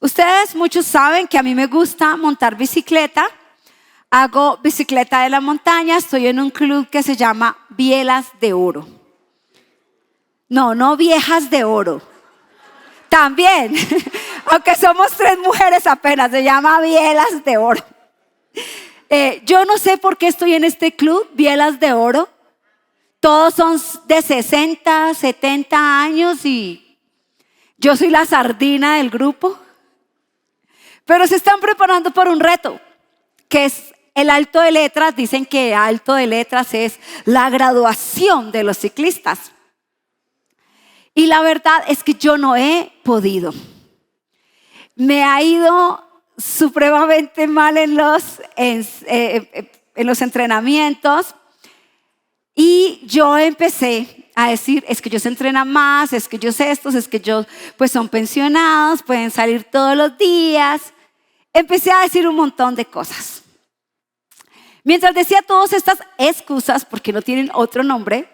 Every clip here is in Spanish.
Ustedes muchos saben que a mí me gusta montar bicicleta. Hago bicicleta de la montaña. Estoy en un club que se llama Bielas de Oro. No viejas de oro. También, aunque somos 3 mujeres apenas, se llama Bielas de Oro. Yo no sé por qué estoy en este club, Bielas de Oro. Todos son de 60, 70 años y yo soy la sardina del grupo. Pero se están preparando para un reto, que es el Alto de Letras. Dicen que Alto de Letras es la graduación de los ciclistas. Y la verdad es que yo no he podido. Me ha ido supremamente mal en los entrenamientos. Y yo empecé a decir, es que ellos entrenan más, es que ellos estos, es que ellos pues son pensionados, pueden salir todos los días. Empecé a decir un montón de cosas. Mientras decía todas estas excusas, porque no tienen otro nombre,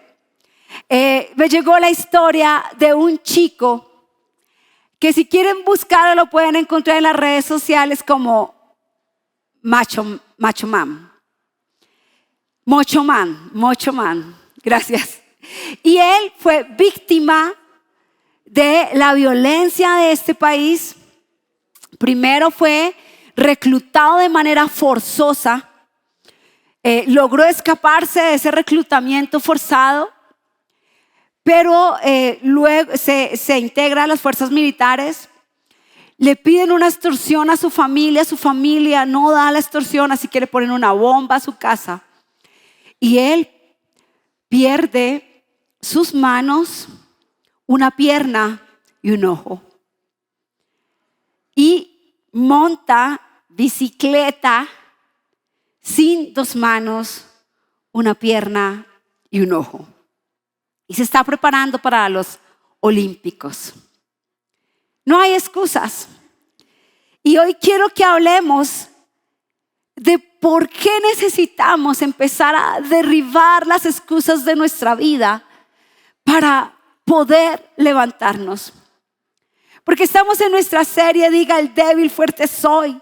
me llegó la historia de un chico que, si quieren buscarlo, lo pueden encontrar en las redes sociales como Mocho Man, gracias. Y él fue víctima de la violencia de este país. Primero fue reclutado de manera forzosa. Logró escaparse de ese reclutamiento forzado, pero luego se integra a las fuerzas militares. Le piden una extorsión a su familia no da la extorsión, así que le ponen una bomba a su casa. Y él pierde sus manos, una pierna y un ojo. Y monta bicicleta sin 2 manos, una pierna y un ojo. Y se está preparando para los Olímpicos. No hay excusas. Y hoy quiero que hablemos de por qué necesitamos empezar a derribar las excusas de nuestra vida para poder levantarnos. Porque estamos en nuestra serie, diga el débil, fuerte soy.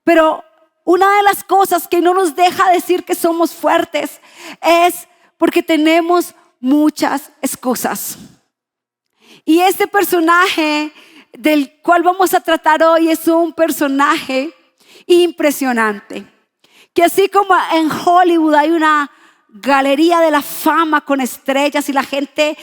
Pero una de las cosas que no nos deja decir que somos fuertes es porque tenemos muchas excusas. Y este personaje del cual vamos a tratar hoy es un personaje impresionante. Que así como en Hollywood hay una galería de la fama con estrellas y la gente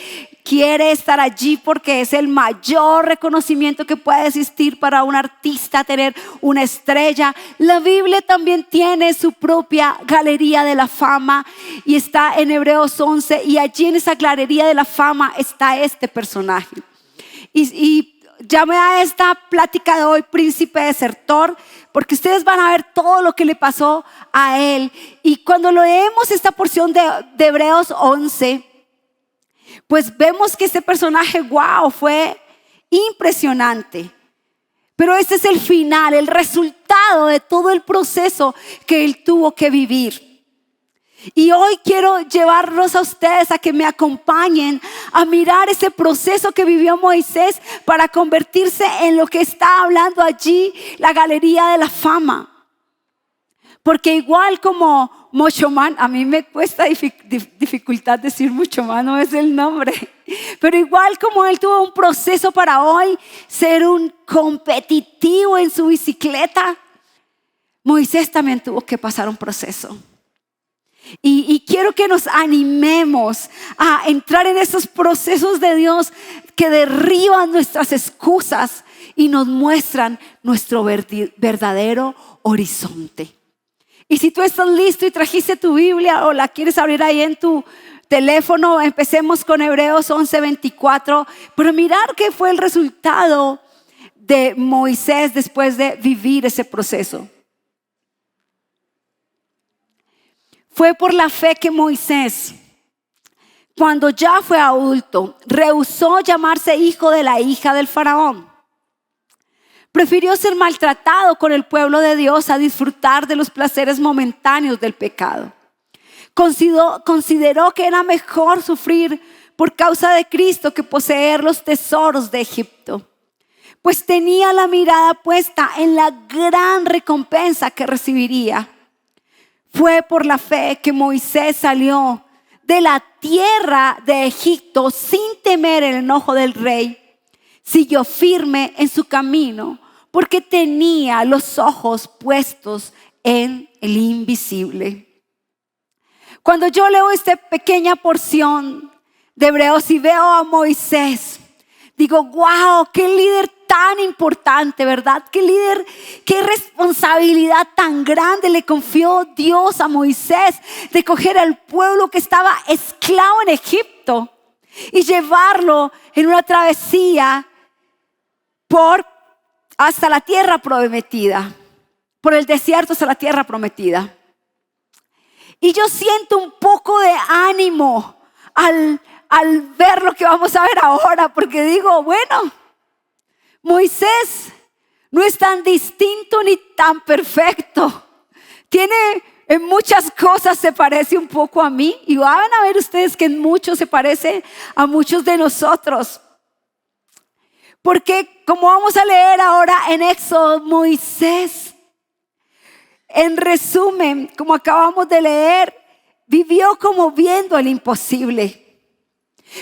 quiere estar allí porque es el mayor reconocimiento que puede existir para un artista, tener una estrella. La Biblia también tiene su propia galería de la fama y está en Hebreos 11, y allí en esa galería de la fama está este personaje. Y llamé a esta plática de hoy Príncipe Desertor, porque ustedes van a ver todo lo que le pasó a él. Y cuando leemos esta porción de Hebreos 11, pues vemos que este personaje, fue impresionante. Pero este es el final, el resultado de todo el proceso que él tuvo que vivir. Y hoy quiero llevarlos a ustedes a que me acompañen a mirar ese proceso que vivió Moisés para convertirse en lo que está hablando allí la galería de la fama. Porque igual como Mocho Man, a mí me cuesta dificultad decir Mocho Man, no es el nombre. Pero igual como él tuvo un proceso para hoy ser un competitivo en su bicicleta, Moisés también tuvo que pasar un proceso. Y quiero que nos animemos a entrar en esos procesos de Dios que derriban nuestras excusas y nos muestran nuestro verdadero horizonte. Y si tú estás listo y trajiste tu Biblia o la quieres abrir ahí en tu teléfono, empecemos con Hebreos 11:24 para mirar qué fue el resultado de Moisés después de vivir ese proceso. Fue por la fe que Moisés, cuando ya fue adulto, rehusó llamarse hijo de la hija del faraón. Prefirió ser maltratado con el pueblo de Dios a disfrutar de los placeres momentáneos del pecado. Consideró que era mejor sufrir por causa de Cristo que poseer los tesoros de Egipto. pues tenía la mirada puesta en la gran recompensa que recibiría. Fue por la fe que Moisés salió de la tierra de Egipto sin temer el enojo del rey. Siguió firme en su camino porque tenía los ojos puestos en el invisible. Cuando yo leo esta pequeña porción de Hebreos y veo a Moisés, digo, wow, qué líder tan importante, ¿verdad? Qué líder, qué responsabilidad tan grande le confió Dios a Moisés de coger al pueblo que estaba esclavo en Egipto y llevarlo en una travesía hasta la tierra prometida, por el desierto hasta la tierra prometida. Y yo siento un poco de ánimo al ver lo que vamos a ver ahora, porque digo, bueno, Moisés no es tan distinto ni tan perfecto. En muchas cosas se parece un poco a mí, y van a ver ustedes que en mucho se parece a muchos de nosotros. Porque como vamos a leer ahora en Éxodo, Moisés, en resumen, como acabamos de leer, vivió como viendo el imposible.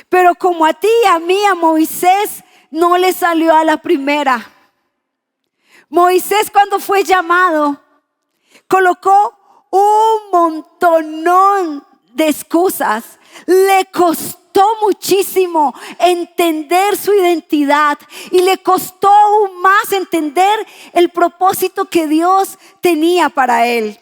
Pero como a ti y a mí, a Moisés no le salió a la primera. Moisés, cuando fue llamado, colocó un montonón de excusas. Le costó muchísimo entender su identidad y le costó aún más entender el propósito que Dios tenía para él.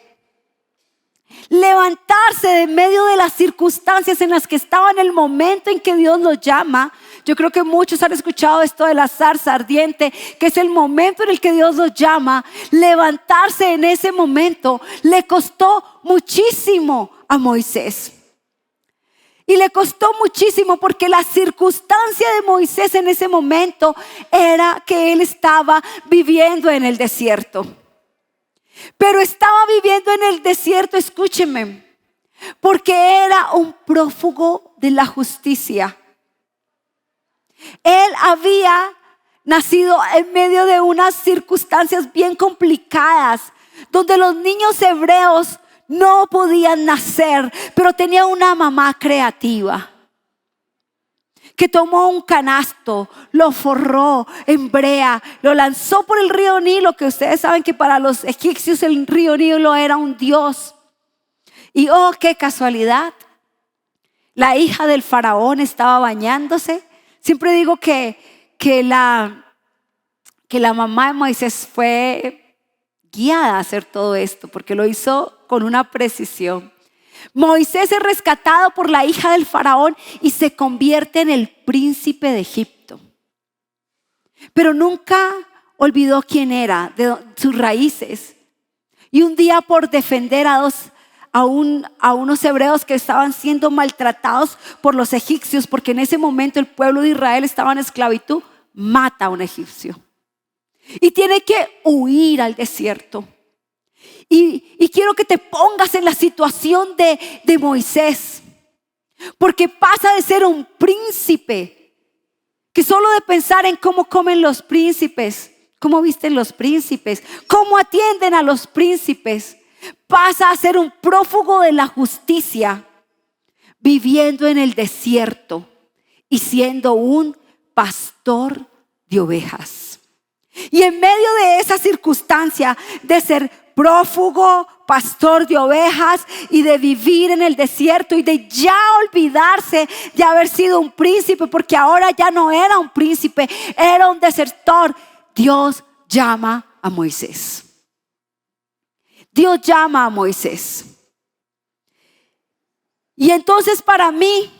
Levantarse de medio de las circunstancias en las que estaba en el momento en que Dios lo llama. Yo creo que muchos han escuchado esto de la zarza ardiente, que es el momento en el que Dios los llama. Levantarse en ese momento le costó muchísimo a Moisés. Y le costó muchísimo porque la circunstancia de Moisés en ese momento era que él estaba viviendo en el desierto. Pero estaba viviendo en el desierto, escúcheme, porque era un prófugo de la justicia. Él había nacido en medio de unas circunstancias bien complicadas, donde los niños hebreos no podían nacer, pero tenía una mamá creativa que tomó un canasto, lo forró en brea, lo lanzó por el río Nilo, que ustedes saben que para los egipcios el río Nilo era un dios. Y oh, qué casualidad, la hija del faraón estaba bañándose. Siempre digo que la mamá de Moisés fue guiada a hacer todo esto, porque lo hizo con una precisión. Moisés es rescatado por la hija del faraón y se convierte en el príncipe de Egipto. Pero nunca olvidó quién era, de sus raíces. Y un día, por defender a unos hebreos que estaban siendo maltratados por los egipcios, porque en ese momento el pueblo de Israel estaba en esclavitud, mata a un egipcio y tiene que huir al desierto. Y quiero que te pongas en la situación de Moisés, porque pasa de ser un príncipe, que solo de pensar en cómo comen los príncipes, cómo visten los príncipes, cómo atienden a los príncipes, pasa a ser un prófugo de la justicia, viviendo en el desierto y siendo un pastor de ovejas. Y en medio de esa circunstancia de ser prófugo, pastor de ovejas y de vivir en el desierto y de ya olvidarse de haber sido un príncipe, porque ahora ya no era un príncipe, era un desertor, Dios llama a Moisés. Dios llama a Moisés. Y entonces para mí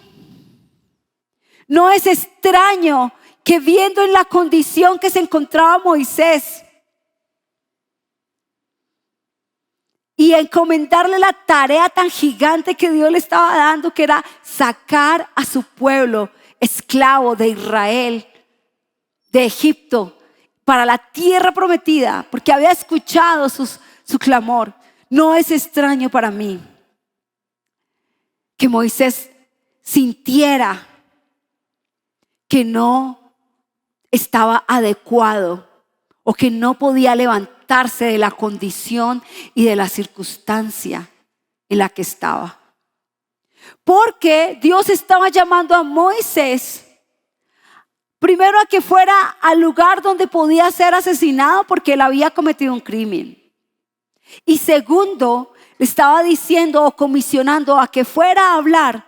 no es extraño que, viendo en la condición que se encontraba Moisés y encomendarle la tarea tan gigante que Dios le estaba dando, que era sacar a su pueblo esclavo de Israel, de Egipto, para la tierra prometida, porque había escuchado su clamor. No es extraño para mí que Moisés sintiera que no estaba adecuado o que no podía levantarse de la condición y de la circunstancia en la que estaba. Porque Dios estaba llamando a Moisés primero a que fuera al lugar donde podía ser asesinado porque él había cometido un crimen. Y segundo, le estaba diciendo o comisionando a que fuera a hablar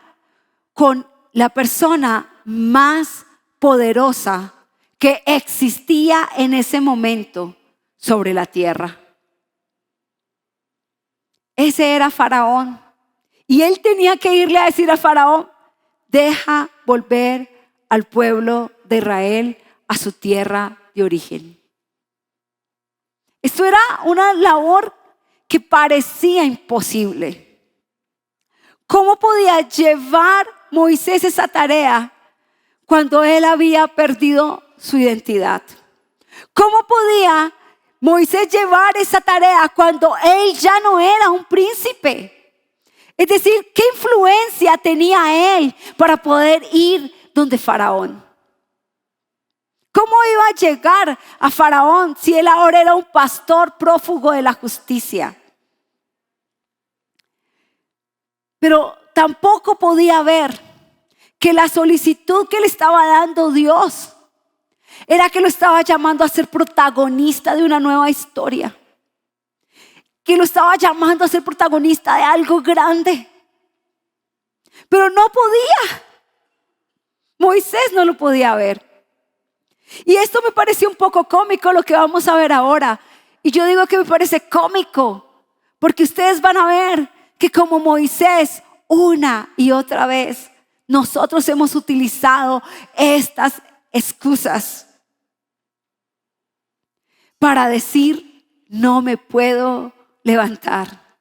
con la persona más poderosa que existía en ese momento sobre la tierra. Ese era Faraón. Y él tenía que irle a decir a Faraón: deja volver al pueblo de Israel a su tierra de origen. Esto era una labor que parecía imposible. ¿Cómo podía llevar Moisés esa tarea cuando él había perdido su identidad? ¿Cómo podía Moisés llevar esa tarea cuando él ya no era un príncipe? Es decir, ¿qué influencia tenía él para poder ir donde Faraón? ¿Cómo iba a llegar a Faraón si él ahora era un pastor prófugo de la justicia? Pero tampoco podía ver que la solicitud que le estaba dando Dios era que lo estaba llamando a ser protagonista de una nueva historia. Que lo estaba llamando a ser protagonista de algo grande. Pero no podía. Moisés no lo podía ver. Y esto me pareció un poco cómico lo que vamos a ver ahora. Y yo digo que me parece cómico porque ustedes van a ver que como Moisés, una y otra vez, nosotros hemos utilizado estas excusas para decir: no me puedo levantar,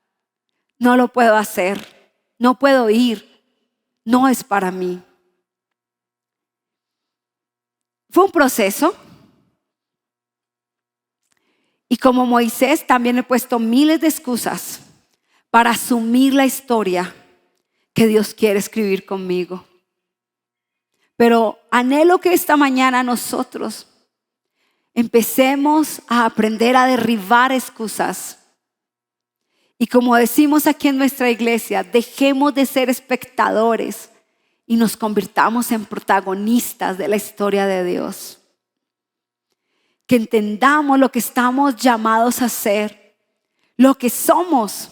no lo puedo hacer, no puedo ir, no es para mí. Fue un proceso. Y como Moisés también he puesto miles de excusas para asumir la historia que Dios quiere escribir conmigo. Pero anhelo que esta mañana nosotros empecemos a aprender a derribar excusas. Y como decimos aquí en nuestra iglesia, dejemos de ser espectadores y nos convirtamos en protagonistas de la historia de Dios. Que entendamos lo que estamos llamados a ser, lo que somos,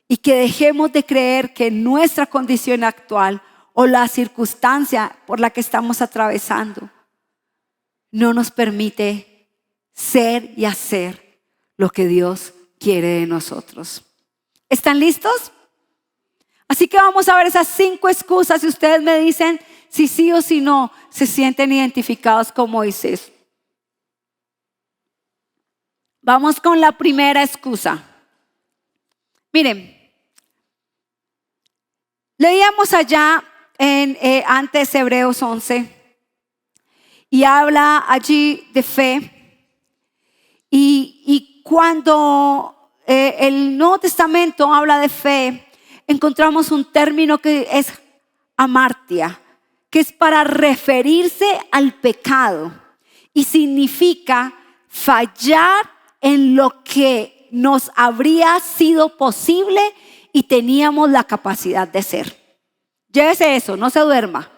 y que dejemos de creer que nuestra condición actual o la circunstancia por la que estamos atravesando no nos permite ser y hacer lo que Dios quiere de nosotros. ¿Están listos? Así que vamos a ver esas 5 excusas y ustedes me dicen si sí o si no se sienten identificados con Moisés. Vamos con la primera excusa. Miren, leíamos allá antes Hebreos 11 y habla allí de fe. Y cuando el Nuevo Testamento habla de fe, encontramos un término que es amartia, que es para referirse al pecado y significa fallar en lo que nos habría sido posible y teníamos la capacidad de ser. Llévese eso, no se duerma.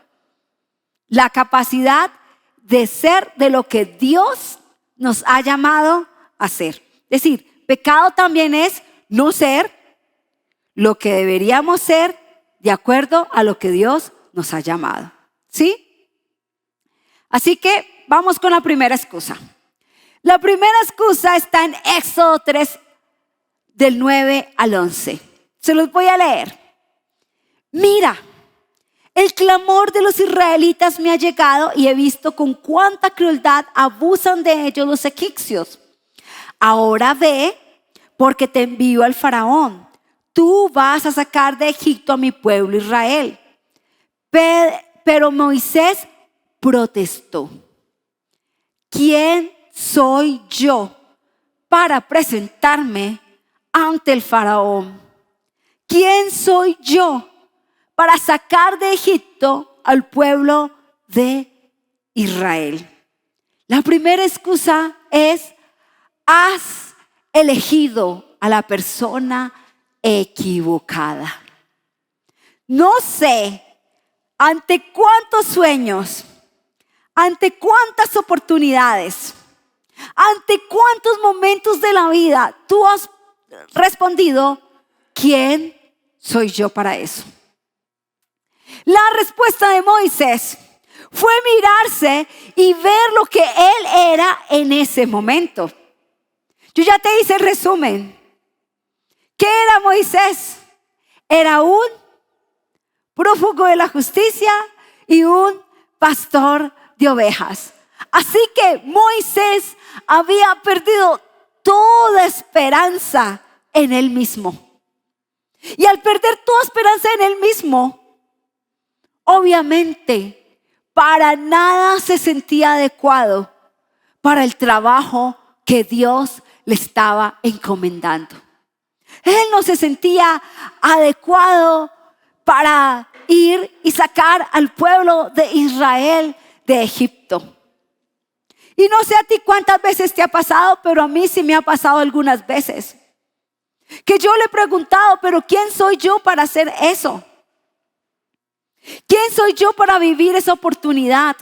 La capacidad de ser de lo que Dios nos ha llamado a ser. Es decir, pecado también es no ser lo que deberíamos ser de acuerdo a lo que Dios nos ha llamado. ¿Sí? Así que vamos con la primera excusa. La primera excusa está en Éxodo 3, del 9 al 11. Se los voy a leer. Mira, el clamor de los israelitas me ha llegado y he visto con cuánta crueldad abusan de ellos los egipcios. Ahora ve, porque te envío al faraón. Tú vas a sacar de Egipto a mi pueblo Israel. Pero Moisés protestó. ¿Quién soy yo para presentarme ante el faraón? ¿Quién soy yo para sacar de Egipto al pueblo de Israel? La primera excusa es: has elegido a la persona equivocada. No sé ante cuántos sueños, ante cuántas oportunidades, ante cuántos momentos de la vida tú has respondido: ¿quién soy yo para eso? La respuesta de Moisés fue mirarse y ver lo que él era en ese momento. Yo ya te hice el resumen. ¿Qué era Moisés? Era un prófugo de la justicia y un pastor de ovejas. Así que Moisés había perdido toda esperanza en él mismo. Y al perder toda esperanza en él mismo, obviamente para nada se sentía adecuado para el trabajo que Dios le estaba encomendando. Él no se sentía adecuado para ir y sacar al pueblo de Israel de Egipto. Y no sé a ti cuántas veces te ha pasado, pero a mí sí me ha pasado algunas veces. Que yo le he preguntado: ¿pero quién soy yo para hacer eso? ¿Quién soy yo para vivir esa oportunidad?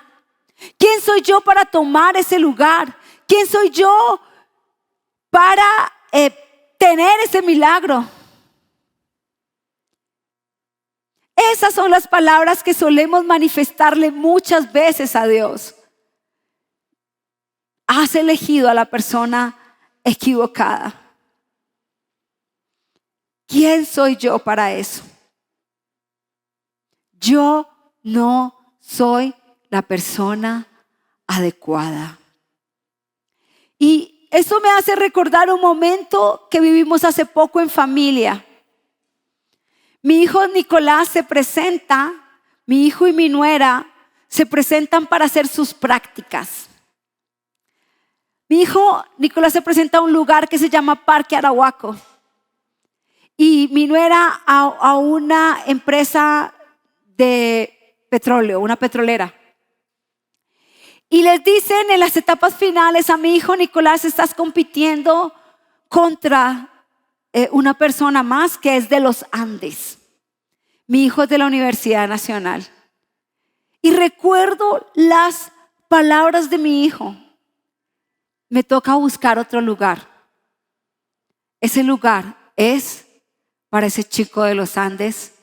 ¿Quién soy yo para tomar ese lugar? ¿Quién soy yo para tener ese milagro? Esas son las palabras que solemos manifestarle muchas veces a Dios. Has elegido a la persona equivocada. ¿Quién soy yo para eso? Yo no soy la persona adecuada. Y eso me hace recordar un momento que vivimos hace poco en familia. Mi hijo Nicolás se presenta, mi hijo y mi nuera se presentan para hacer sus prácticas. Mi hijo Nicolás se presenta a un lugar que se llama Parque Arahuaco. Y mi nuera a una empresa de petróleo, una petrolera. Y les dicen en las etapas finales a mi hijo Nicolás: estás compitiendo contra una persona más que es de los Andes. Mi hijo es de la Universidad Nacional. Y recuerdo las palabras de mi hijo: me toca buscar otro lugar. Ese lugar es para ese chico de los Andes,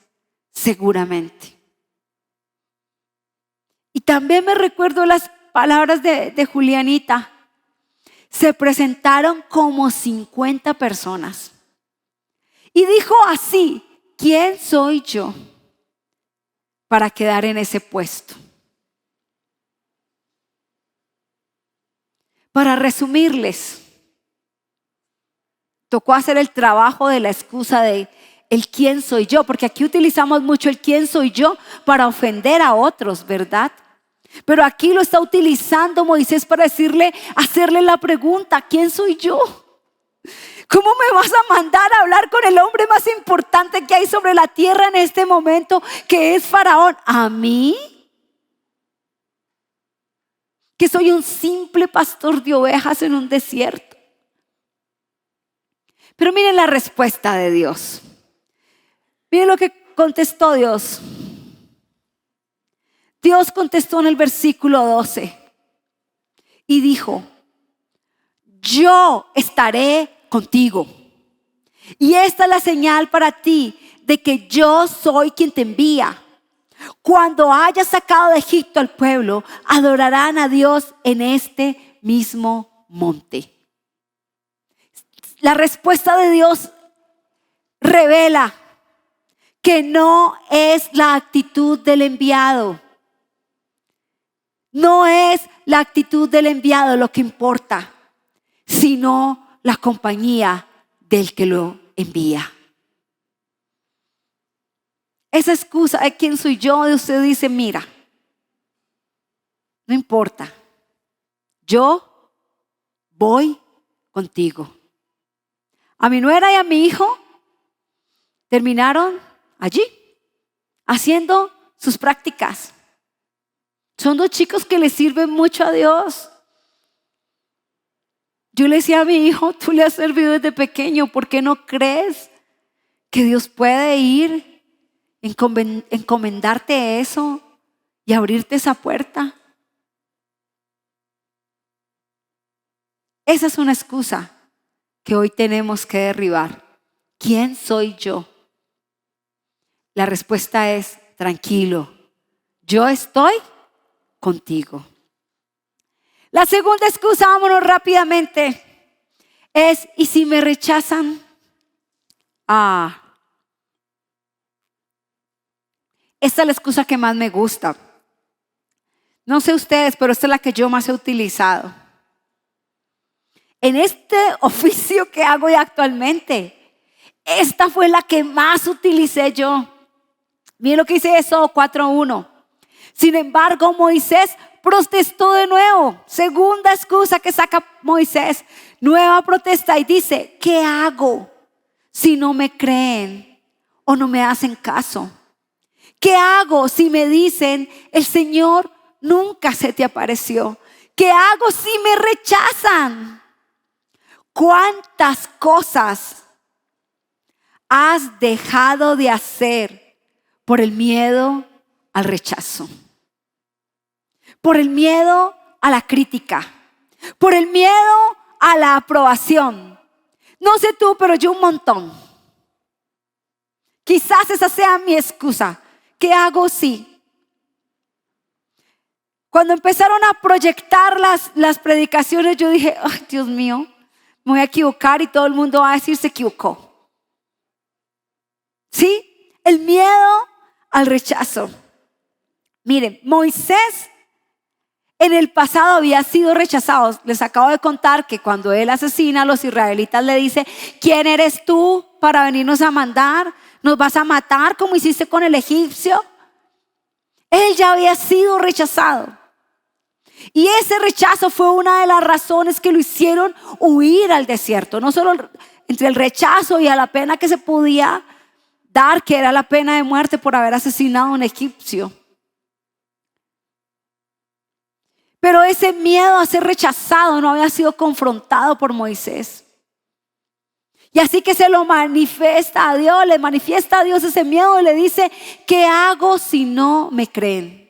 seguramente. Y también me recuerdo las palabras de Julianita. Se presentaron como 50 personas. Y dijo así: ¿quién soy yo para quedar en ese puesto? Para resumirles, tocó hacer el trabajo de la excusa de el quién soy yo, porque aquí utilizamos mucho el quién soy yo para ofender a otros, ¿verdad? Pero aquí lo está utilizando Moisés para hacerle la pregunta: ¿quién soy yo? ¿Cómo me vas a mandar a hablar con el hombre más importante que hay sobre la tierra en este momento, que es Faraón? ¿A mí? Que soy un simple pastor de ovejas en un desierto. Pero miren la respuesta de Dios. Miren lo que contestó Dios. Dios contestó en el versículo 12 y dijo: yo estaré contigo. Y esta es la señal para ti de que yo soy quien te envía. Cuando hayas sacado de Egipto al pueblo, adorarán a Dios en este mismo monte. La respuesta de Dios revela que no es la actitud del enviado. No es la actitud del enviado lo que importa, sino la compañía del que lo envía. Esa excusa de quién soy yo, de usted dice: mira, no importa, yo voy contigo. A mi nuera y a mi hijo terminaron allí haciendo sus prácticas. Son dos chicos que le sirven mucho a Dios. Yo le decía a mi hijo, tú le has servido desde pequeño, ¿por qué no crees que Dios puede ir, encomendarte eso y abrirte esa puerta? Esa es una excusa que hoy tenemos que derribar. ¿Quién soy yo? La respuesta es, tranquilo, yo estoy contigo. La segunda excusa, vámonos rápidamente, es, ¿y si me rechazan? Esta es la excusa que más me gusta. No sé ustedes, pero esta es la que yo más he utilizado. En este oficio que hago ya actualmente, esta fue la que más utilicé yo. Miren lo que dice Éxodo 4:1. Sin embargo, Moisés protestó de nuevo. Segunda excusa que saca Moisés. Nueva protesta y dice, ¿qué hago si no me creen o no me hacen caso? ¿Qué hago si me dicen, el Señor nunca se te apareció? ¿Qué hago si me rechazan? ¿Cuántas cosas has dejado de hacer por el miedo al rechazo? Por el miedo a la crítica, por el miedo a la aprobación. No sé tú, pero yo un montón. Quizás esa sea mi excusa. ¿Qué hago si? Cuando empezaron a proyectar las predicaciones, yo dije, ay, Dios mío, me voy a equivocar y todo el mundo va a decir se equivocó. ¿Sí? El miedo al rechazo. Miren, Moisés en el pasado había sido rechazado. Les acabo de contar que cuando él asesina a los israelitas le dice, ¿quién eres tú para venirnos a mandar? ¿Nos vas a matar como hiciste con el egipcio? Él ya había sido rechazado. Y ese rechazo fue una de las razones que lo hicieron huir al desierto. No solo entre el rechazo y a la pena que se podía dar, que era la pena de muerte por haber asesinado a un egipcio. Pero ese miedo a ser rechazado no había sido confrontado por Moisés. Y así que se lo manifiesta a Dios, le manifiesta a Dios ese miedo y le dice, ¿qué hago si no me creen?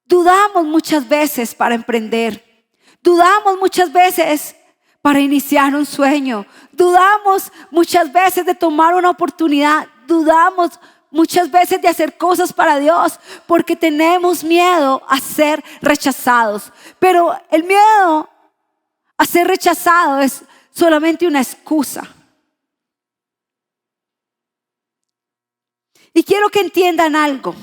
Dudamos muchas veces para emprender. Dudamos muchas veces para iniciar un sueño. Dudamos muchas veces de tomar una oportunidad. Dudamos muchas veces de hacer cosas para Dios porque tenemos miedo a ser rechazados. Pero el miedo a ser rechazado es solamente una excusa. Y quiero que entiendan algo.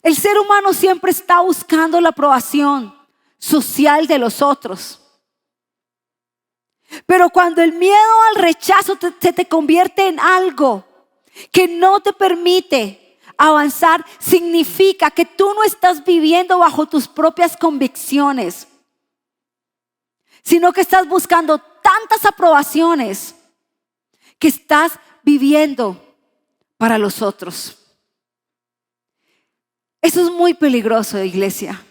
El ser humano siempre está buscando la aprobación social de los otros. Pero cuando el miedo al rechazo se te convierte en algo que no te permite avanzar, significa que tú no estás viviendo bajo tus propias convicciones, sino que estás buscando tantas aprobaciones que estás viviendo para los otros. Eso es muy peligroso, iglesia.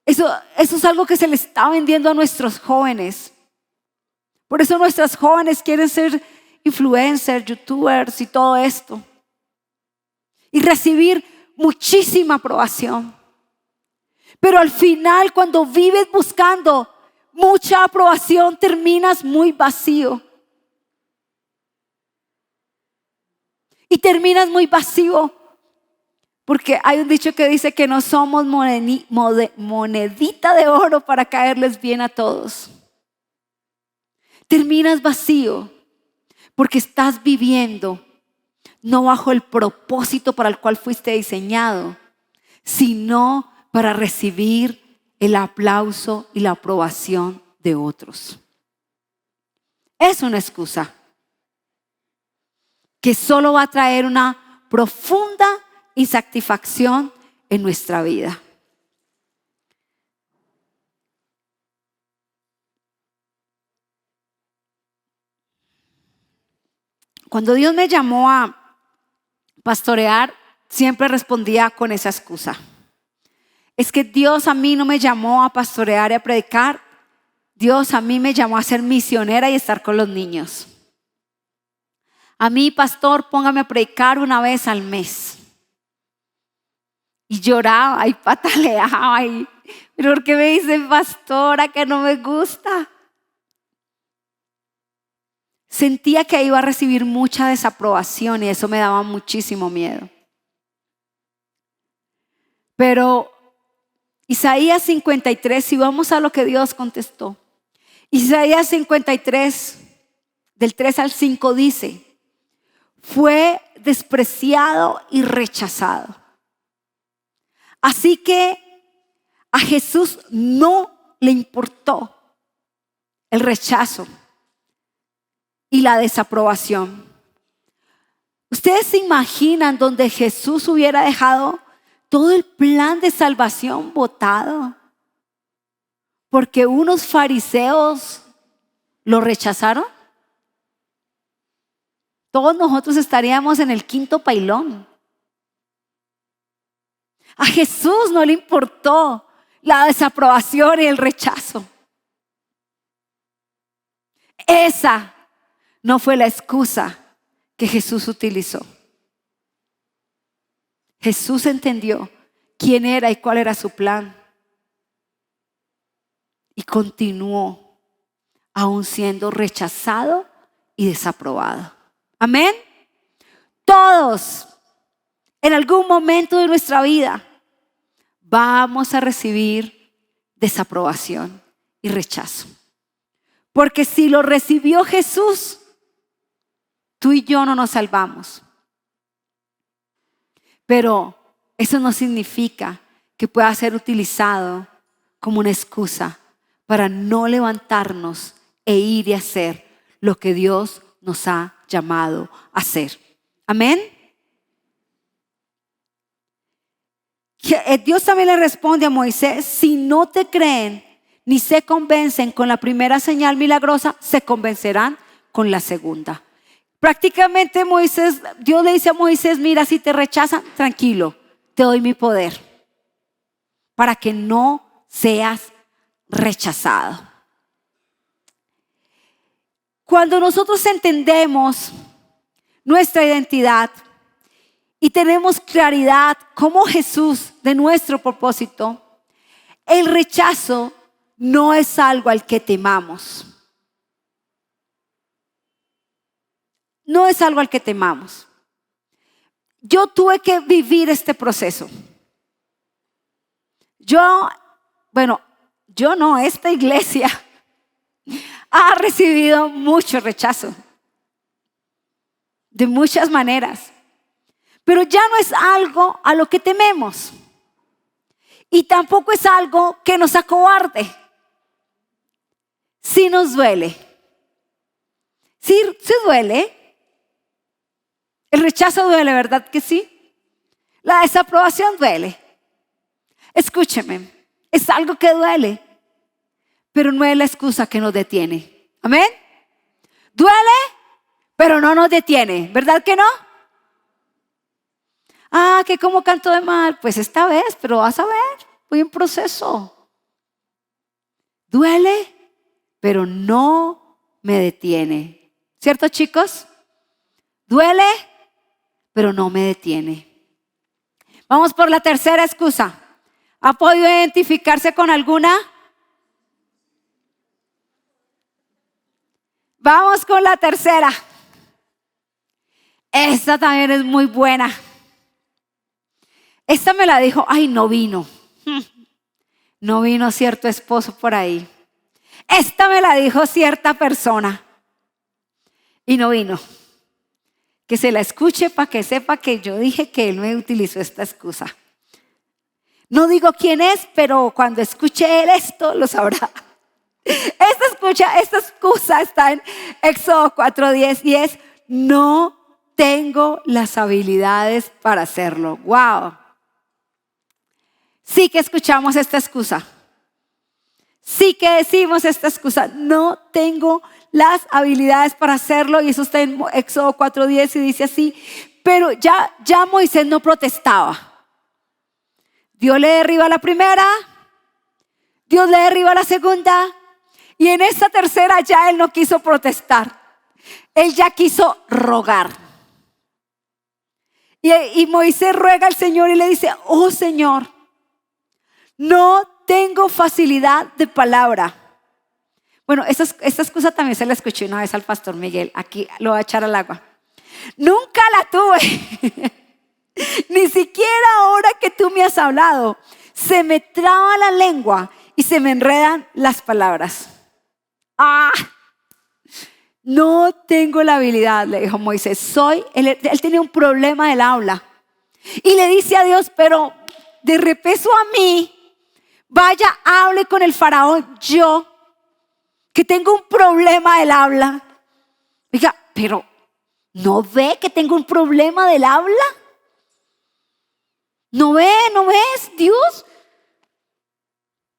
Eso es algo que se le está vendiendo a nuestros jóvenes. Por eso nuestras jóvenes quieren ser influencers, youtubers y todo esto. Y recibir muchísima aprobación. Pero al final, cuando vives buscando mucha aprobación, terminas muy vacío. Y terminas muy vacío. Porque hay un dicho que dice que no somos monedita de oro para caerles bien a todos. Terminas vacío porque estás viviendo no bajo el propósito para el cual fuiste diseñado, sino para recibir el aplauso y la aprobación de otros. Es una excusa que solo va a traer una profunda insatisfacción en nuestra vida. Cuando Dios me llamó a pastorear, siempre respondía con esa excusa. es que Dios a mí no me llamó a pastorear y a predicar. Dios a mí me llamó a ser misionera y estar con los niños. A mí, pastor, póngame a predicar una vez al mes. Y lloraba y pataleaba. ¿Pero por qué me dicen pastora que no me gusta? Sentía que iba a recibir mucha desaprobación y eso me daba muchísimo miedo. Pero Isaías 53, si vamos a lo que Dios contestó. Isaías 53, del 3 al 5 dice: fue despreciado y rechazado. Así que a Jesús no le importó el rechazo y la desaprobación. ¿Ustedes se imaginan donde Jesús hubiera dejado todo el plan de salvación botado porque unos fariseos lo rechazaron? Todos nosotros estaríamos en el quinto pailón. A Jesús no le importó la desaprobación y el rechazo. Esa no fue la excusa que Jesús utilizó. Jesús entendió quién era y cuál era su plan. Y continuó aún siendo rechazado y desaprobado. Amén. Todos en algún momento de nuestra vida vamos a recibir desaprobación y rechazo. Porque si lo recibió Jesús, tú y yo no nos salvamos. Pero eso no significa que pueda ser utilizado como una excusa para no levantarnos e ir y hacer lo que Dios nos ha llamado a hacer. Amén. Dios también le responde a Moisés: si no te creen ni se convencen con la primera señal milagrosa, se convencerán con la segunda. Prácticamente Dios le dice a Moisés: mira, si te rechazan, tranquilo, te doy mi poder para que no seas rechazado. Cuando nosotros entendemos nuestra identidad y tenemos claridad como Jesús de nuestro propósito, el rechazo no es algo al que temamos. No es algo al que temamos. Yo tuve que vivir este proceso. Esta iglesia ha recibido mucho rechazo. De muchas maneras. Pero ya no es algo a lo que tememos. Y tampoco es algo que nos acobarde. Sí nos duele. Sí duele. El rechazo duele, ¿verdad que sí? La desaprobación duele. Escúcheme, es algo que duele, pero no es la excusa que nos detiene. ¿Amén? Duele, pero no nos detiene, ¿verdad que no? Que como canto de mal, pues esta vez, pero vas a ver, voy en proceso. Duele, pero no me detiene. ¿Cierto, chicos? Duele, pero no me detiene. Vamos por la tercera excusa. ¿Ha podido identificarse con alguna? Vamos con la tercera. Esta también es muy buena. Esta me la dijo: no vino. No vino cierto esposo por ahí. Esta me la dijo cierta persona y no vino. Que se la escuche para que sepa que yo dije que él me utilizó esta excusa. No digo quién es, pero cuando escuche él esto, lo sabrá. Esta excusa está en Éxodo 4:10 y es: no tengo las habilidades para hacerlo. Wow. Sí que escuchamos esta excusa. Sí que decimos esta excusa: no tengo las habilidades para hacerlo. Y eso está en Éxodo 4:10 y dice así. Pero ya Moisés no protestaba. Dios le derriba la primera, Dios le derriba la segunda, y en esta tercera ya él no quiso protestar. Él ya quiso rogar. Y Moisés ruega al Señor y le dice: oh Señor, no tengo facilidad de palabra. Bueno, esta excusa también se la escuché una vez al pastor Miguel. Aquí lo voy a echar al agua. Nunca la tuve. Ni siquiera ahora que tú me has hablado. Se me traba la lengua y se me enredan las palabras. No tengo la habilidad, le dijo Moisés. Él tenía un problema del habla. Y le dice a Dios: pero de repeso a mí, vaya, hable con el faraón, yo, que tengo un problema del habla. Oiga, pero ¿no ve que tengo un problema del habla? ¿No ves, Dios?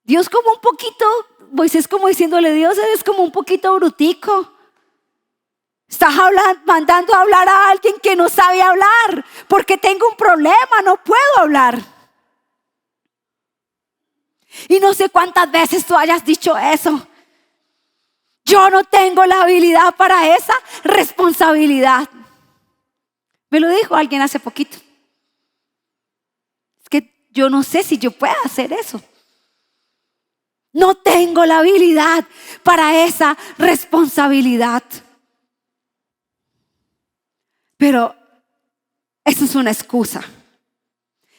Dios como un poquito, Moisés como diciéndole: Dios, eres como un poquito brutico. Estás mandando a hablar a alguien que no sabe hablar, porque tengo un problema, no puedo hablar. Y no sé cuántas veces tú hayas dicho eso. Yo no tengo la habilidad para esa responsabilidad. Me lo dijo alguien hace poquito. Es que yo no sé si yo puedo hacer eso. No tengo la habilidad para esa responsabilidad. Pero eso es una excusa.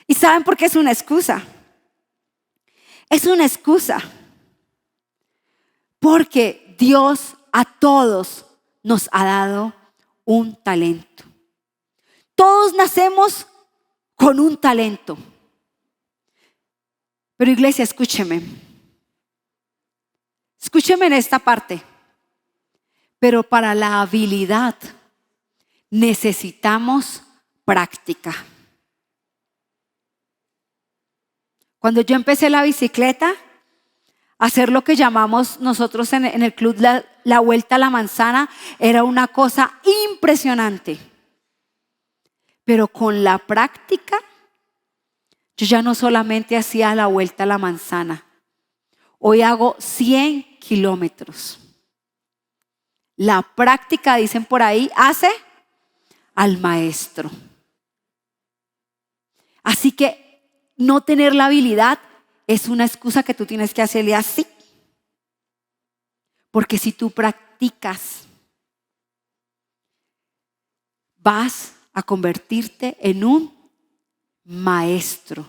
¿Y saben por qué es una excusa? Es una excusa porque Dios a todos nos ha dado un talento. Todos nacemos con un talento. Pero iglesia, escúcheme. Escúcheme en esta parte. Pero para la habilidad necesitamos práctica. Cuando yo empecé la bicicleta, hacer lo que llamamos nosotros en el club la vuelta a la manzana, era una cosa impresionante. Pero con la práctica, yo ya no solamente hacía la vuelta a la manzana. Hoy hago 100 kilómetros. La práctica, dicen por ahí, hace al maestro. Así que no tener la habilidad es una excusa que tú tienes que hacerle así. Porque si tú practicas, vas a convertirte en un maestro.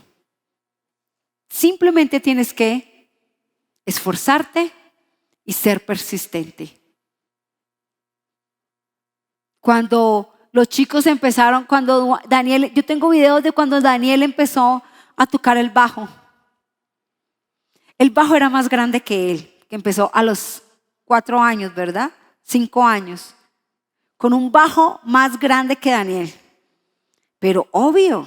Simplemente tienes que esforzarte y ser persistente. Cuando los chicos empezaron, cuando Daniel, yo tengo videos de cuando Daniel empezó a tocar el bajo. El bajo era más grande que él, que empezó a los 4 años, ¿verdad? 5 años. Con un bajo más grande que Daniel. Pero obvio,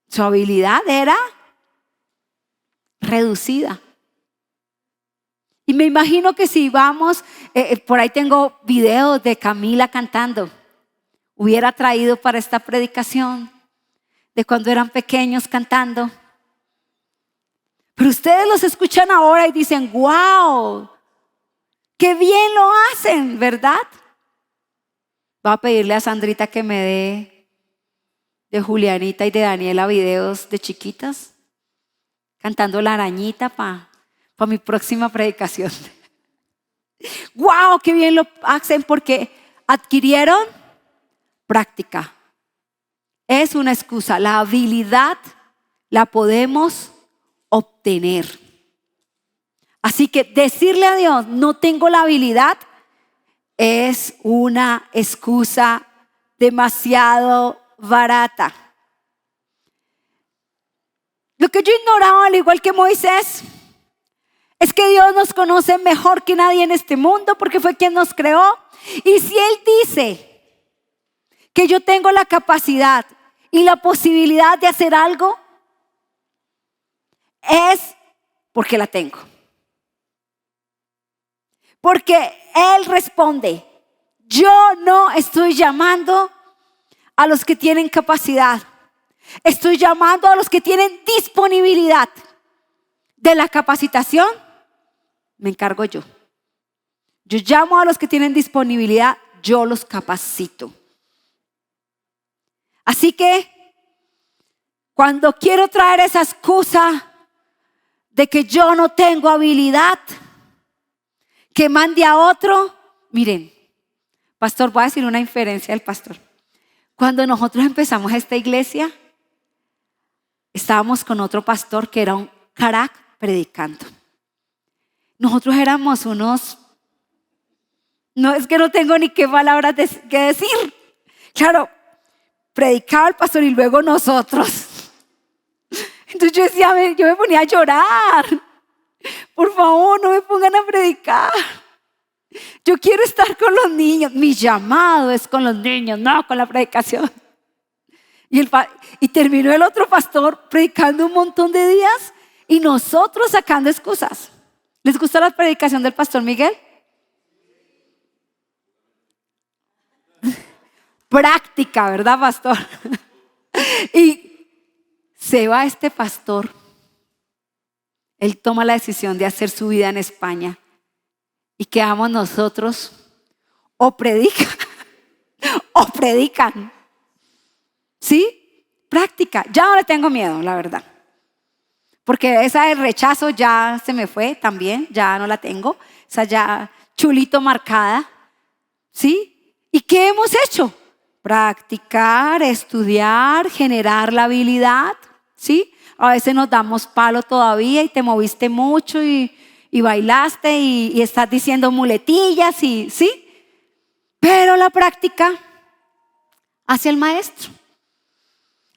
su habilidad era reducida. Y me imagino que si vamos, por ahí tengo videos de Camila cantando. Hubiera traído para esta predicación de cuando eran pequeños cantando. Pero ustedes los escuchan ahora y dicen: wow, qué bien lo hacen, ¿verdad? Voy a pedirle a Sandrita que me dé de Julianita y de Daniela videos de chiquitas cantando La Arañita para mi próxima predicación. ¡Wow! ¡Qué bien lo hacen! Porque adquirieron práctica. Es una excusa. La habilidad la podemos obtener. Así que decirle a Dios: no tengo la habilidad, es una excusa demasiado barata. Lo que yo ignoraba, al igual que Moisés, es que Dios nos conoce mejor que nadie en este mundo, porque fue quien nos creó. Y si Él dice que yo tengo la capacidad y la posibilidad de hacer algo, es porque la tengo. Porque Él responde: yo no estoy llamando a los que tienen capacidad, Estoy llamando a los que tienen disponibilidad. De la capacitación, me encargo yo. Yo llamo a los que tienen disponibilidad, yo los capacito. Así que, cuando quiero traer esa excusa de que yo no tengo habilidad, que mande a otro, miren, pastor, voy a decir una inferencia del pastor. Cuando nosotros empezamos esta iglesia, estábamos con otro pastor que era un crack predicando. Nosotros éramos unos, no es que no tengo ni qué palabras que decir. Claro, predicaba el pastor y luego nosotros. Entonces yo decía, yo me ponía a llorar. Por favor, no me pongan a predicar. Yo quiero estar con los niños. Mi llamado es con los niños, no con la predicación. Y terminó el otro pastor predicando un montón de días y nosotros sacando excusas. ¿Les gusta la predicación del pastor Miguel? Práctica, ¿verdad, pastor? Y se va este pastor. Él toma la decisión de hacer su vida en España. ¿Y quedamos nosotros? O predican, o predican. ¿Sí? Práctica. Ya no le tengo miedo, la verdad. Porque esa del rechazo ya se me fue también, ya no la tengo. Esa ya chulito marcada. ¿Sí? ¿Y qué hemos hecho? Practicar, estudiar, generar la habilidad. ¿Sí? A veces nos damos palo todavía y te moviste mucho y bailaste y estás diciendo muletillas y ¿sí? Pero la práctica hace el maestro.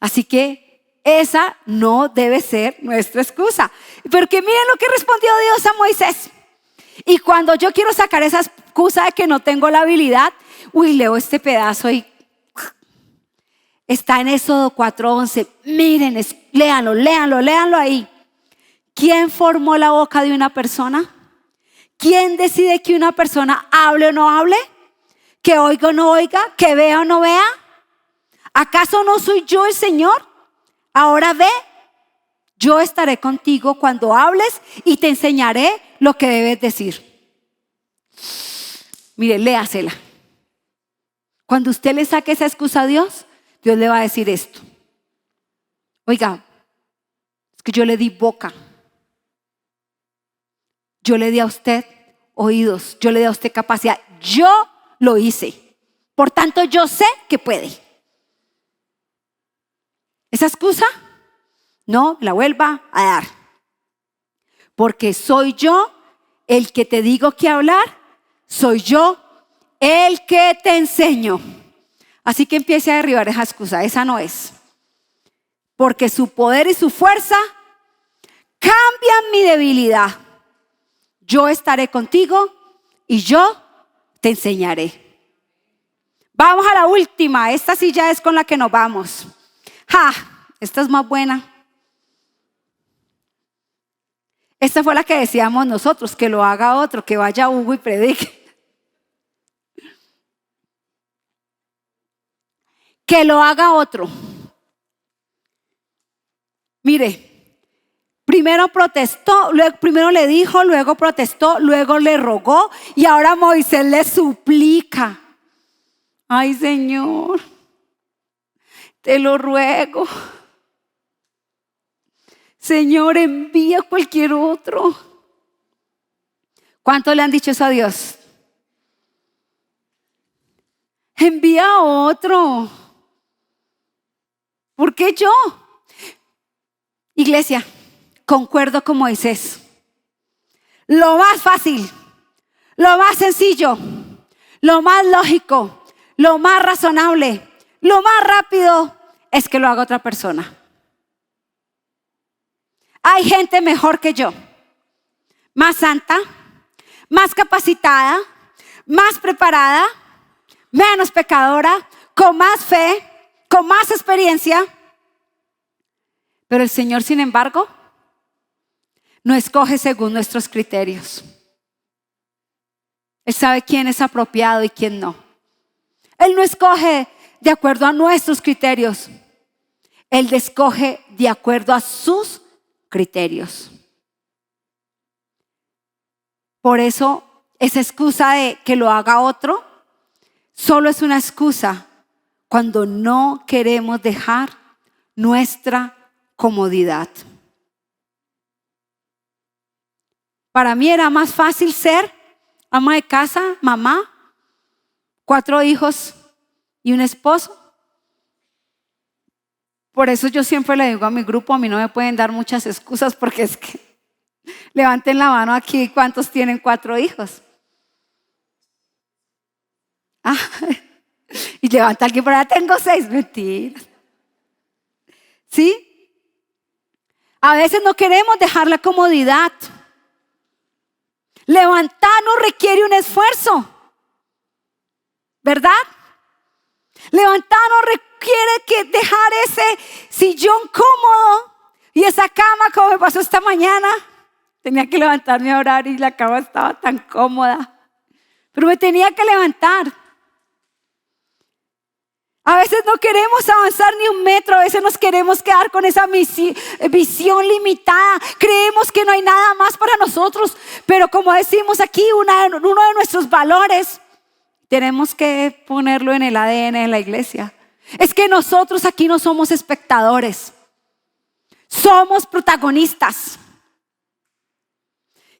Así que esa no debe ser nuestra excusa. Porque miren lo que respondió Dios a Moisés. Y cuando yo quiero sacar esa excusa de que no tengo la habilidad, leo este pedazo y está en Éxodo 4:11. Miren, léanlo ahí. ¿Quién formó la boca de una persona? ¿Quién decide que una persona hable o no hable? ¿Que oiga o no oiga? ¿Que vea o no vea? ¿Acaso no soy yo el Señor? Ahora ve, yo estaré contigo cuando hables y te enseñaré lo que debes decir. Mire, léasela. Cuando usted le saque esa excusa a Dios, Dios le va a decir esto. Oiga, es que yo le di boca. Yo le di a usted oídos. Yo le di a usted capacidad. Yo lo hice. Por tanto, yo sé que puede. Esa excusa, no la vuelva a dar. Porque soy yo el que te digo que hablar. Soy yo el que te enseño. Así que empiece a derribar esa excusa. Esa no es. Porque su poder y su fuerza cambian mi debilidad. Yo estaré contigo y yo te enseñaré. Vamos a la última. Esta sí ya es con la que nos vamos. Esta es más buena. Esta fue la que decíamos nosotros, que lo haga otro, que vaya Hugo y predique. Que lo haga otro. Mire, primero protestó, primero le dijo, luego protestó, luego le rogó y ahora Moisés le suplica. Ay, Señor, te lo ruego. Señor, envía a cualquier otro. ¿Cuánto le han dicho eso a Dios? Envía a otro. ¿Por qué yo? Iglesia, concuerdo con Moisés. Lo más fácil, lo más sencillo, lo más lógico, lo más razonable, lo más rápido es que lo haga otra persona. Hay gente mejor que yo, más santa, más capacitada, más preparada, menos pecadora, con más fe, con más experiencia. Pero el Señor, sin embargo, no escoge según nuestros criterios. Él sabe quién es apropiado y quién no. Él no escoge de acuerdo a nuestros criterios. Él escoge de acuerdo a sus criterios. Por eso, esa excusa de que lo haga otro, solo es una excusa cuando no queremos dejar nuestra comodidad. Para mí era más fácil ser ama de casa, mamá, 4 hijos y un esposo. Por eso yo siempre le digo a mi grupo, a mí no me pueden dar muchas excusas porque es que levanten la mano aquí, ¿cuántos tienen 4 hijos? Y levanta alguien por allá, tengo 6, mentiras. ¿Sí? A veces no queremos dejar la comodidad. Levantarnos requiere un esfuerzo, ¿verdad? Levantarnos requiere que dejar ese sillón cómodo y esa cama, como me pasó esta mañana. Tenía que levantarme a orar y la cama estaba tan cómoda, pero me tenía que levantar. A veces no queremos avanzar ni un metro, a veces nos queremos quedar con esa visión limitada. Creemos que no hay nada más para nosotros, pero como decimos aquí, uno de nuestros valores, tenemos que ponerlo en el ADN de la iglesia. Es que nosotros aquí no somos espectadores, somos protagonistas.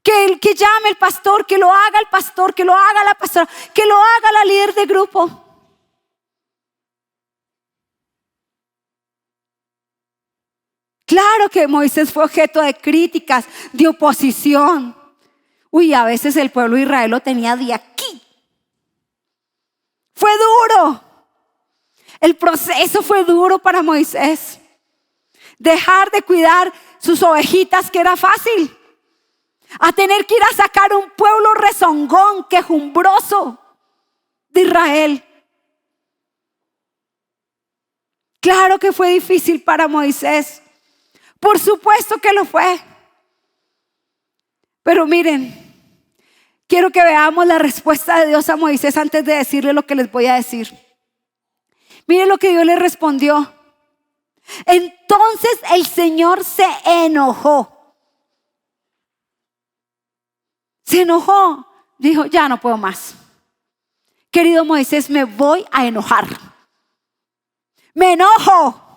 Que llame el pastor, que lo haga el pastor, que lo haga la pastora, que lo haga la líder de grupo. Claro que Moisés fue objeto de críticas, de oposición. A veces el pueblo de Israel lo tenía de aquí. Fue duro. El proceso fue duro para Moisés. Dejar de cuidar sus ovejitas, que era fácil, a tener que ir a sacar un pueblo rezongón, quejumbroso de Israel. Claro que fue difícil para Moisés. Por supuesto que lo fue. Pero miren, quiero que veamos la respuesta de Dios a Moisés antes de decirle lo que les voy a decir. Miren lo que Dios le respondió. Entonces el Señor se enojó. Se enojó. Dijo, ya no puedo más. Querido Moisés, me voy a enojar. Me enojo.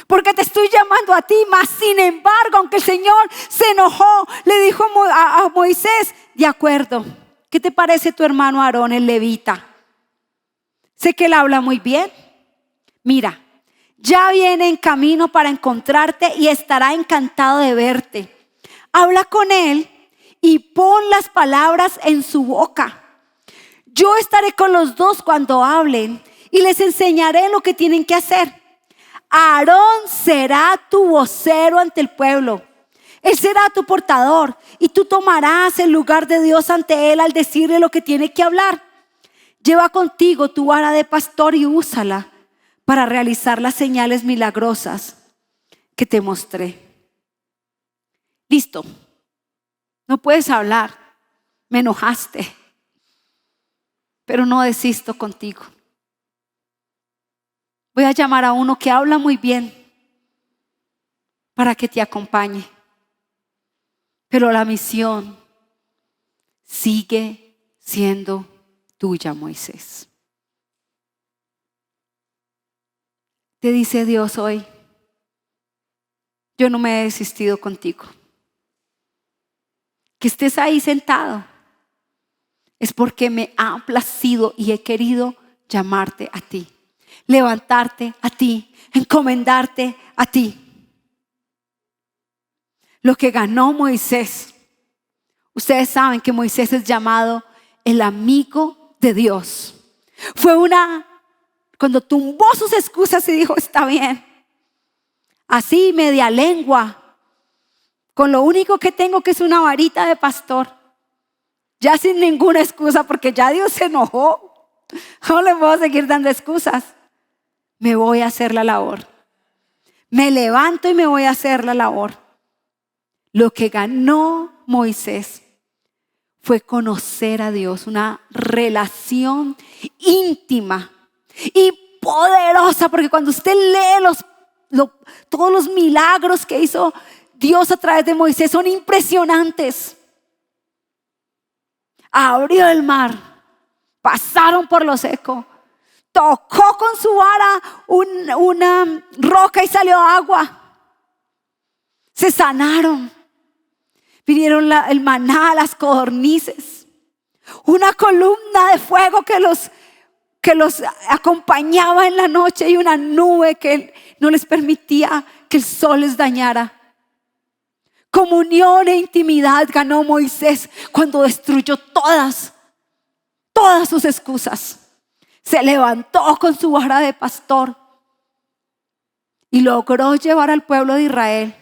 Porque te estoy llamando a ti, mas sin embargo, aunque el Señor se enojó, le dijo a Moisés, de acuerdo, ¿qué te parece tu hermano Aarón, el levita? Sé que él habla muy bien. Mira, ya viene en camino para encontrarte y estará encantado de verte. Habla con él y pon las palabras en su boca. Yo estaré con los dos cuando hablen y les enseñaré lo que tienen que hacer. Aarón será tu vocero ante el pueblo. Él será tu portador y tú tomarás el lugar de Dios ante él al decirle lo que tiene que hablar. Lleva contigo tu vara de pastor y úsala para realizar las señales milagrosas que te mostré. Listo. No puedes hablar. Me enojaste. Pero no desisto contigo. Voy a llamar a uno que habla muy bien para que te acompañe. Pero la misión sigue siendo tuya, Moisés. Te dice Dios hoy, yo no me he desistido contigo. Que estés ahí sentado es porque me ha placido y he querido llamarte a ti. Levantarte a ti, encomendarte a ti. Lo que ganó Moisés, ustedes saben que Moisés es llamado el amigo de Dios. Fue cuando tumbó sus excusas y dijo, está bien, así media lengua, con lo único que tengo que es una varita de pastor, ya sin ninguna excusa porque ya Dios se enojó, no le puedo seguir dando excusas. Me voy a hacer la labor. Me levanto y me voy a hacer la labor. Lo que ganó Moisés fue conocer a Dios, una relación íntima y poderosa, porque cuando usted lee los todos los milagros que hizo Dios a través de Moisés son impresionantes. Abrió el mar, pasaron por lo seco, tocó con su vara una roca y salió agua. Se sanaron. Vinieron el maná, las codornices, una columna de fuego que los acompañaba en la noche y una nube que no les permitía que el sol les dañara. Comunión e intimidad ganó Moisés cuando destruyó todas sus excusas. Se levantó con su vara de pastor y logró llevar al pueblo de Israel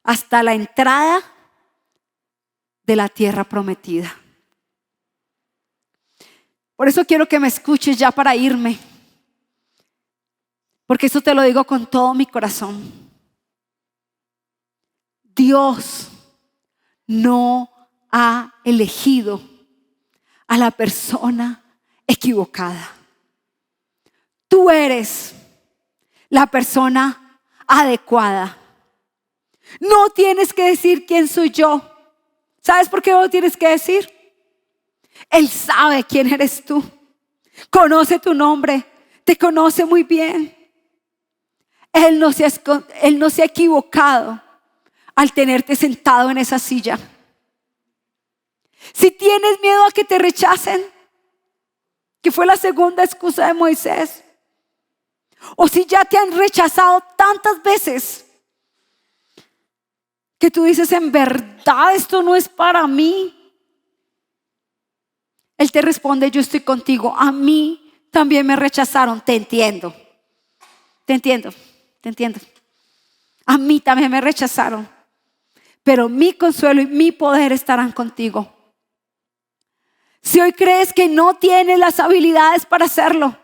hasta la entrada de la tierra prometida. Por eso quiero que me escuches ya para irme, porque eso te lo digo con todo mi corazón. Dios no ha elegido a la persona equivocada. Tú eres la persona adecuada. No tienes que decir quién soy yo. ¿Sabes por qué no lo tienes que decir? Él sabe quién eres tú. Conoce tu nombre. Te conoce muy bien. Él no se ha equivocado al tenerte sentado en esa silla. Si tienes miedo a que te rechacen, que fue la segunda excusa de Moisés, o si ya te han rechazado tantas veces que tú dices, en verdad esto no es para mí, Él te responde, yo estoy contigo. A mí también me rechazaron. Te entiendo. A mí también me rechazaron, pero mi consuelo y mi poder estarán contigo. Si hoy crees que no tienes las habilidades para hacerlo,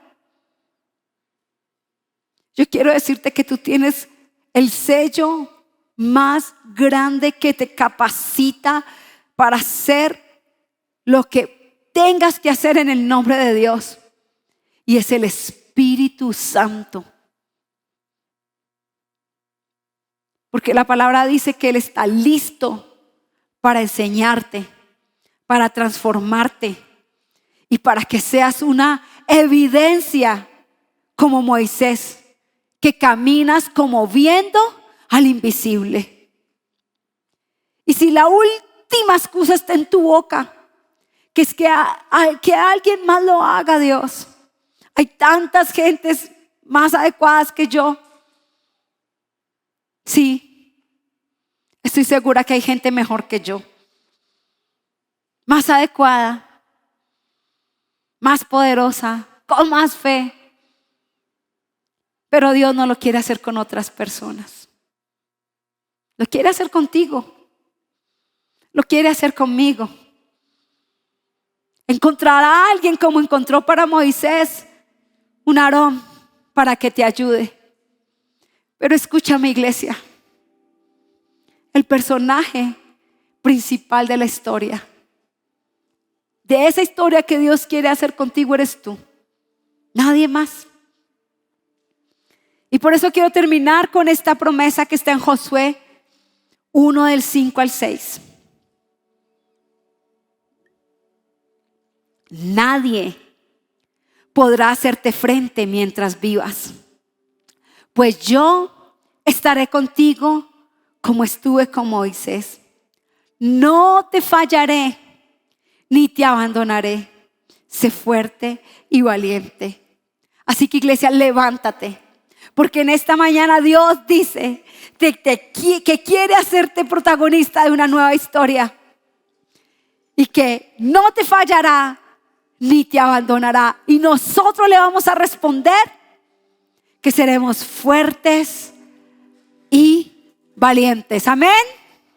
yo quiero decirte que tú tienes el sello más grande que te capacita para hacer lo que tengas que hacer en el nombre de Dios, y es el Espíritu Santo. Porque la palabra dice que Él está listo para enseñarte, para transformarte y para que seas una evidencia como Moisés, que caminas como viendo al invisible. Y si la última excusa está en tu boca, que es que alguien más lo haga, Dios. Hay tantas gentes más adecuadas que yo. Sí, estoy segura que hay gente mejor que yo, más adecuada, más poderosa, con más fe. Pero Dios no lo quiere hacer con otras personas. Lo quiere hacer contigo. Lo quiere hacer conmigo. Encontrará a alguien como encontró para Moisés, un Aarón, para que te ayude. Pero escúchame, iglesia. El personaje principal de la historia, de esa historia que Dios quiere hacer contigo, eres tú. Nadie más. Y por eso quiero terminar con esta promesa que está en Josué 1 del 5 al 6. Nadie podrá hacerte frente mientras vivas, pues yo estaré contigo como estuve con Moisés. No te fallaré ni te abandonaré. Sé fuerte y valiente. Así que, iglesia, levántate, porque en esta mañana Dios dice que quiere hacerte protagonista de una nueva historia, y que no te fallará ni te abandonará. Y nosotros le vamos a responder que seremos fuertes y valientes. Amén.